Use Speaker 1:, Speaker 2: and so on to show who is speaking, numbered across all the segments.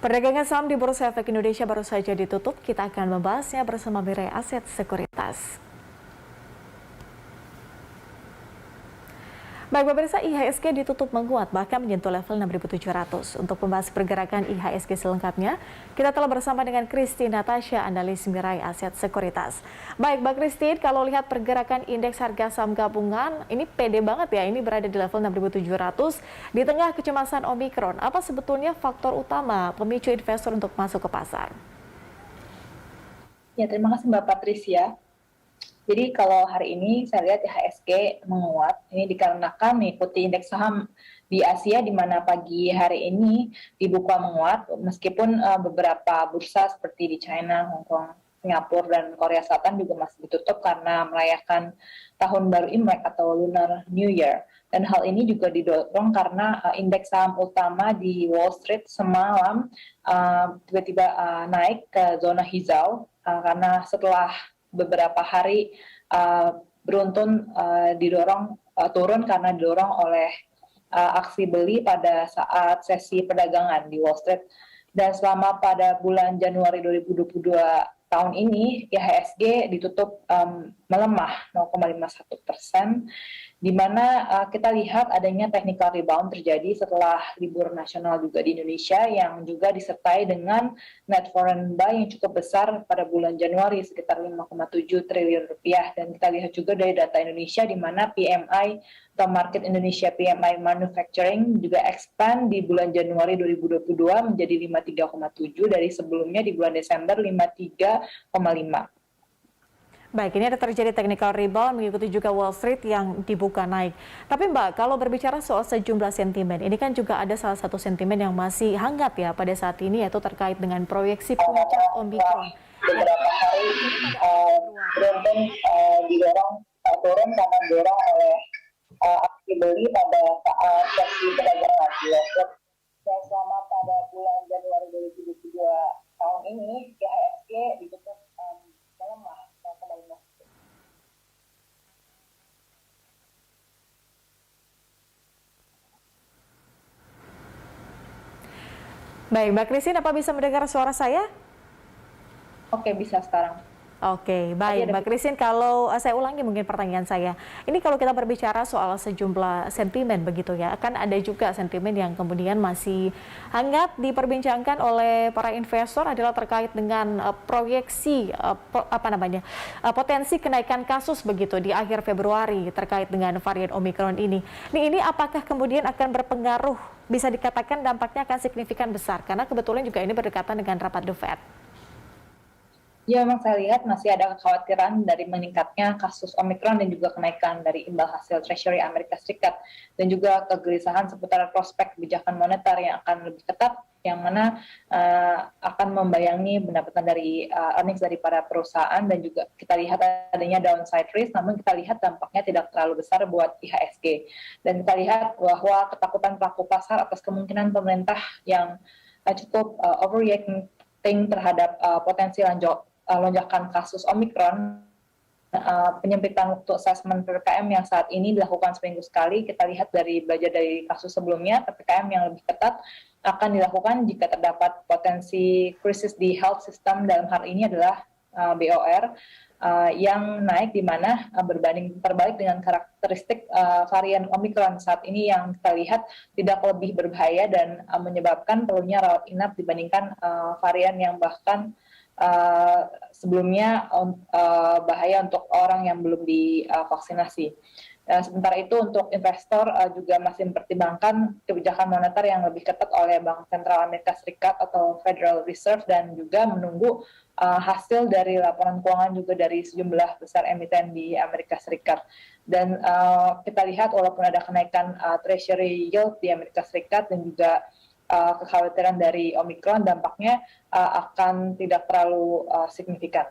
Speaker 1: Perdagangan saham di Bursa Efek Indonesia baru saja ditutup. Kita akan membahasnya bersama Mirai Aset Sekuritas. Baik pemirsa, IHSG ditutup menguat bahkan menyentuh level 6.700. Untuk membahas pergerakan IHSG selengkapnya, kita telah bersama dengan Christine Natasha, analis Mirai Aset Sekuritas. Baik Mbak Christine, kalau lihat pergerakan indeks harga saham gabungan, ini pede banget ya, ini berada di level 6.700 di tengah kecemasan Omikron. Apa sebetulnya faktor utama pemicu investor untuk masuk ke pasar?
Speaker 2: Ya, terima kasih Mbak Patricia. Jadi kalau hari ini saya lihat IHSG menguat, ini dikarenakan mengikuti indeks saham di Asia di mana pagi hari ini dibuka menguat, meskipun beberapa bursa seperti di China, Hong Kong, Singapura, dan Korea Selatan juga masih ditutup karena merayakan Tahun Baru Imlek atau Lunar New Year. Dan hal ini juga didorong karena indeks saham utama di Wall Street semalam tiba-tiba naik ke zona hijau karena setelah beberapa hari beruntun turun karena didorong oleh aksi beli pada saat sesi perdagangan di Wall Street. Dan selama pada bulan Januari 2022 tahun ini, IHSG ditutup melemah 0,51%, di mana kita lihat adanya technical rebound terjadi setelah libur nasional juga di Indonesia yang juga disertai dengan net foreign buy yang cukup besar pada bulan Januari sekitar 5,7 triliun rupiah. Dan kita lihat juga dari data Indonesia di mana PMI atau Market Indonesia PMI Manufacturing juga expand di bulan Januari 2022 menjadi 53,7 dari sebelumnya di bulan Desember 53,5.
Speaker 1: Baik, ini ada terjadi technical rebound mengikuti juga Wall Street yang dibuka naik. Tapi Mbak, kalau berbicara soal sejumlah sentimen, ini kan juga ada salah satu sentimen yang masih hangat ya pada saat ini, yaitu terkait dengan proyeksi puncak Omikron.
Speaker 2: Beberapa hari beruntun didorong turun karena didorong oleh aksi beli pada saat sesi perdagangan di Wall Street. Dan selama pada bulan Januari 2022 tahun ini, IHSG ditutup melemah.
Speaker 1: Baik, Mbak Christine, apa bisa mendengar suara saya?
Speaker 2: Oke, bisa sekarang.
Speaker 1: Oke, baik Mbak Christine, kalau saya ulangi mungkin pertanyaan saya. Ini kalau kita berbicara soal sejumlah sentimen begitu ya, akan ada juga sentimen yang kemudian masih hangat diperbincangkan oleh para investor adalah terkait dengan proyeksi potensi kenaikan kasus begitu di akhir Februari terkait dengan varian Omikron ini. Ini apakah kemudian akan berpengaruh, bisa dikatakan dampaknya akan signifikan besar karena kebetulan juga ini berdekatan dengan rapat The Fed.
Speaker 2: Ya, memang saya lihat masih ada kekhawatiran dari meningkatnya kasus Omikron dan juga kenaikan dari imbal hasil Treasury Amerika Serikat dan juga kegelisahan seputar prospek kebijakan moneter yang akan lebih ketat, yang mana akan membayangi pendapatan dari earnings dari para perusahaan, dan juga kita lihat adanya downside risk, namun kita lihat dampaknya tidak terlalu besar buat IHSG. Dan kita lihat bahwa ketakutan pelaku pasar atas kemungkinan pemerintah yang cukup overreacting terhadap potensi lonjakan kasus Omikron, penyempitan waktu asesmen PPKM yang saat ini dilakukan seminggu sekali. Kita lihat belajar dari kasus sebelumnya, PPKM yang lebih ketat akan dilakukan jika terdapat potensi krisis di health system, dalam hal ini adalah BOR, yang naik, di mana terbalik dengan karakteristik varian Omikron saat ini yang kita lihat tidak lebih berbahaya dan menyebabkan perlunya rawat inap dibandingkan varian yang bahkan sebelumnya bahaya untuk orang yang belum divaksinasi. Sementara itu untuk investor juga masih mempertimbangkan kebijakan moneter yang lebih ketat oleh Bank Sentral Amerika Serikat atau Federal Reserve, dan juga menunggu hasil dari laporan keuangan juga dari sejumlah besar emiten di Amerika Serikat. Dan kita lihat walaupun ada kenaikan Treasury yield di Amerika Serikat dan juga kekhawatiran dari Omikron, dampaknya akan tidak terlalu signifikan.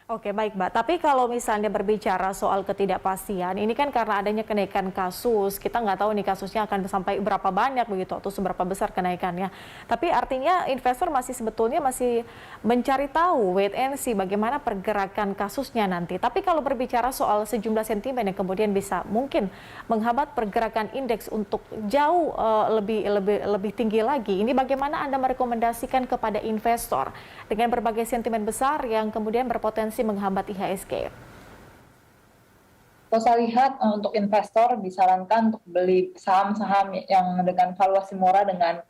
Speaker 1: Oke, baik, Mbak. Tapi kalau misalnya berbicara soal ketidakpastian, ini kan karena adanya kenaikan kasus, kita nggak tahu nih kasusnya akan sampai berapa banyak begitu atau seberapa besar kenaikannya. Tapi artinya investor masih sebetulnya masih mencari tahu, wait and see bagaimana pergerakan kasusnya nanti. Tapi kalau berbicara soal sejumlah sentimen yang kemudian bisa mungkin menghambat pergerakan indeks untuk jauh lebih tinggi lagi, ini bagaimana Anda merekomendasikan kepada investor dengan berbagai sentimen besar yang kemudian berpotensi menghambat IHSG?
Speaker 2: Kalau saya lihat untuk investor disarankan untuk beli saham-saham yang dengan valuasi murah dengan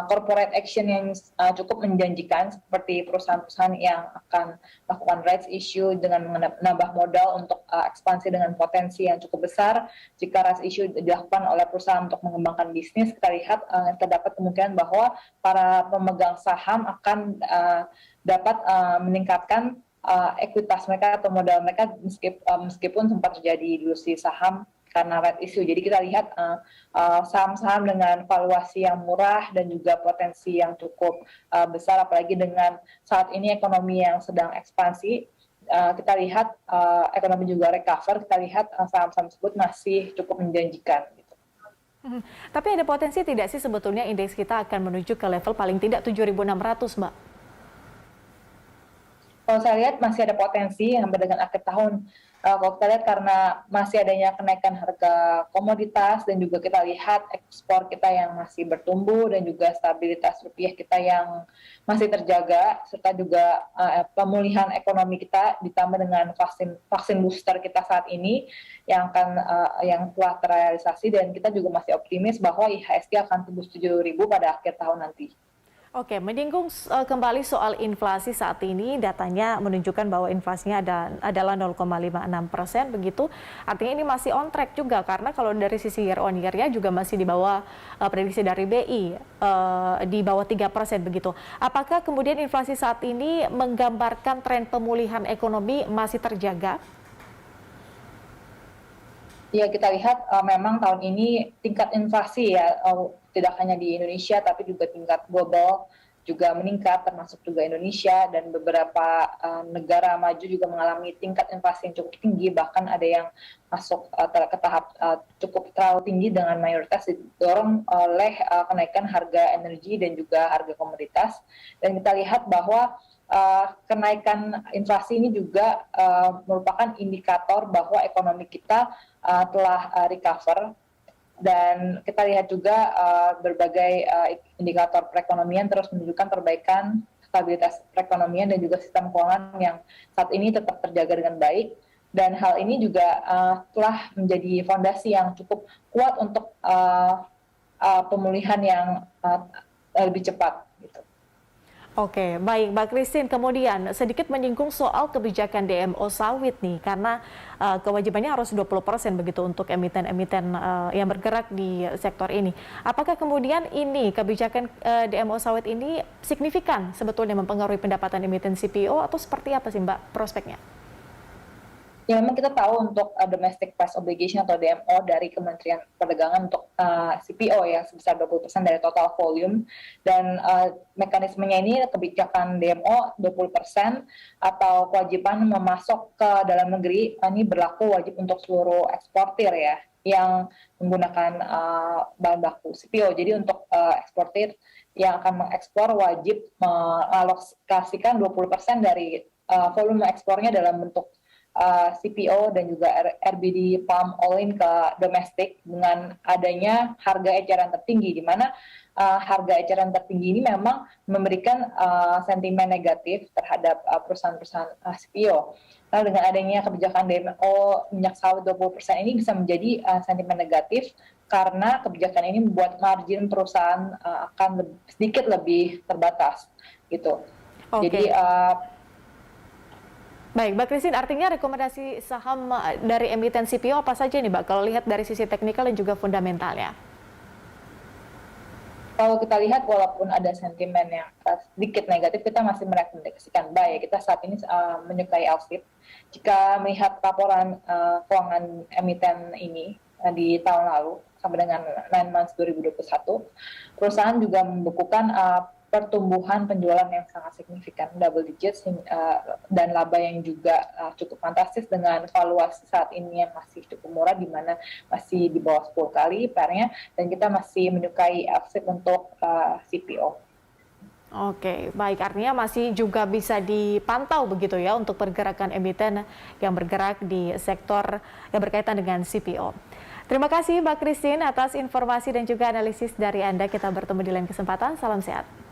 Speaker 2: corporate action yang cukup menjanjikan seperti perusahaan-perusahaan yang akan melakukan rights issue dengan menambah modal untuk ekspansi dengan potensi yang cukup besar. Jika rights issue dilakukan oleh perusahaan untuk mengembangkan bisnis, kita lihat terdapat kemungkinan bahwa para pemegang saham akan dapat meningkatkan ekuitas mereka atau modal mereka meskipun sempat terjadi ilusi saham karena red issue. Jadi kita lihat saham-saham dengan valuasi yang murah dan juga potensi yang cukup besar, apalagi dengan saat ini ekonomi yang sedang ekspansi. Kita lihat ekonomi juga recover, kita lihat saham-saham tersebut masih cukup menjanjikan.
Speaker 1: Tapi ada potensi tidak sih sebetulnya indeks kita akan menuju ke level paling tidak 7.600, Mbak?
Speaker 2: Kalau saya lihat masih ada potensi sampai dengan akhir tahun. Kalau kita lihat karena masih adanya kenaikan harga komoditas dan juga kita lihat ekspor kita yang masih bertumbuh dan juga stabilitas rupiah kita yang masih terjaga, serta juga pemulihan ekonomi kita ditambah dengan vaksin booster kita saat ini yang telah terrealisasi, dan kita juga masih optimis bahwa IHSG akan tembus 7.000 pada akhir tahun nanti.
Speaker 1: Oke, menyinggung kembali soal inflasi saat ini, datanya menunjukkan bahwa inflasinya adalah 0,56% begitu. Artinya ini masih on track juga, karena kalau dari sisi year on year-nya juga masih di bawah prediksi dari BI, di bawah 3% begitu. Apakah kemudian inflasi saat ini menggambarkan tren pemulihan ekonomi masih terjaga?
Speaker 2: Ya, kita lihat memang tahun ini tingkat inflasi ya tidak hanya di Indonesia tapi juga tingkat global juga meningkat, termasuk juga Indonesia, dan beberapa negara maju juga mengalami tingkat inflasi yang cukup tinggi, bahkan ada yang masuk ke tahap cukup terlalu tinggi dengan mayoritas didorong oleh kenaikan harga energi dan juga harga komoditas. Dan kita lihat bahwa kenaikan inflasi ini juga merupakan indikator bahwa ekonomi kita telah recover, dan kita lihat juga berbagai indikator perekonomian terus menunjukkan perbaikan stabilitas perekonomian dan juga sistem keuangan yang saat ini tetap terjaga dengan baik, dan hal ini juga telah menjadi fondasi yang cukup kuat untuk pemulihan yang lebih cepat gitu.
Speaker 1: Oke, baik Mbak Christine. Kemudian sedikit menyinggung soal kebijakan DMO sawit nih, karena kewajibannya harus 20% begitu untuk emiten-emiten yang bergerak di sektor ini. Apakah kemudian ini kebijakan DMO sawit ini signifikan sebetulnya mempengaruhi pendapatan emiten CPO atau seperti apa sih Mbak prospeknya?
Speaker 2: Ya, memang kita tahu untuk domestic price obligation atau DMO dari Kementerian Perdagangan untuk CPO ya sebesar 20% dari total volume, dan mekanismenya ini kebijakan DMO 20% atau kewajiban memasok ke dalam negeri ini berlaku wajib untuk seluruh eksportir ya yang menggunakan bahan baku CPO. Jadi untuk eksportir yang akan mengekspor wajib mengalokasikan 20% dari volume ekspornya dalam bentuk CPO dan juga RBD palm oil ke domestik dengan adanya harga eceran tertinggi, di mana harga eceran tertinggi ini memang memberikan sentimen negatif terhadap perusahaan-perusahaan CPO. Lalu dengan adanya kebijakan DMO minyak sawit 20% ini bisa menjadi sentimen negatif karena kebijakan ini membuat margin perusahaan akan sedikit lebih terbatas gitu.
Speaker 1: Okay.
Speaker 2: Jadi
Speaker 1: baik, Mbak Christine, artinya rekomendasi saham dari emiten CPO apa saja nih Mbak, kalau lihat dari sisi teknikal dan juga fundamentalnya?
Speaker 2: Kalau kita lihat walaupun ada sentimen yang sedikit negatif, kita masih merekomendasikan buy. Kita saat ini menyukai LSIP. Jika melihat laporan keuangan emiten ini di tahun lalu sampai dengan 9 months 2021, perusahaan juga membukukan pertumbuhan penjualan yang sangat signifikan, double digit, dan laba yang juga cukup fantastis dengan valuasi saat ini yang masih cukup murah, di mana masih di bawah 10 kali PR-nya, dan kita masih menyukai upside untuk CPO.
Speaker 1: Oke, baik, artinya masih juga bisa dipantau begitu ya untuk pergerakan emiten yang bergerak di sektor yang berkaitan dengan CPO. Terima kasih Mbak Christine atas informasi dan juga analisis dari Anda. Kita bertemu di lain kesempatan. Salam sehat.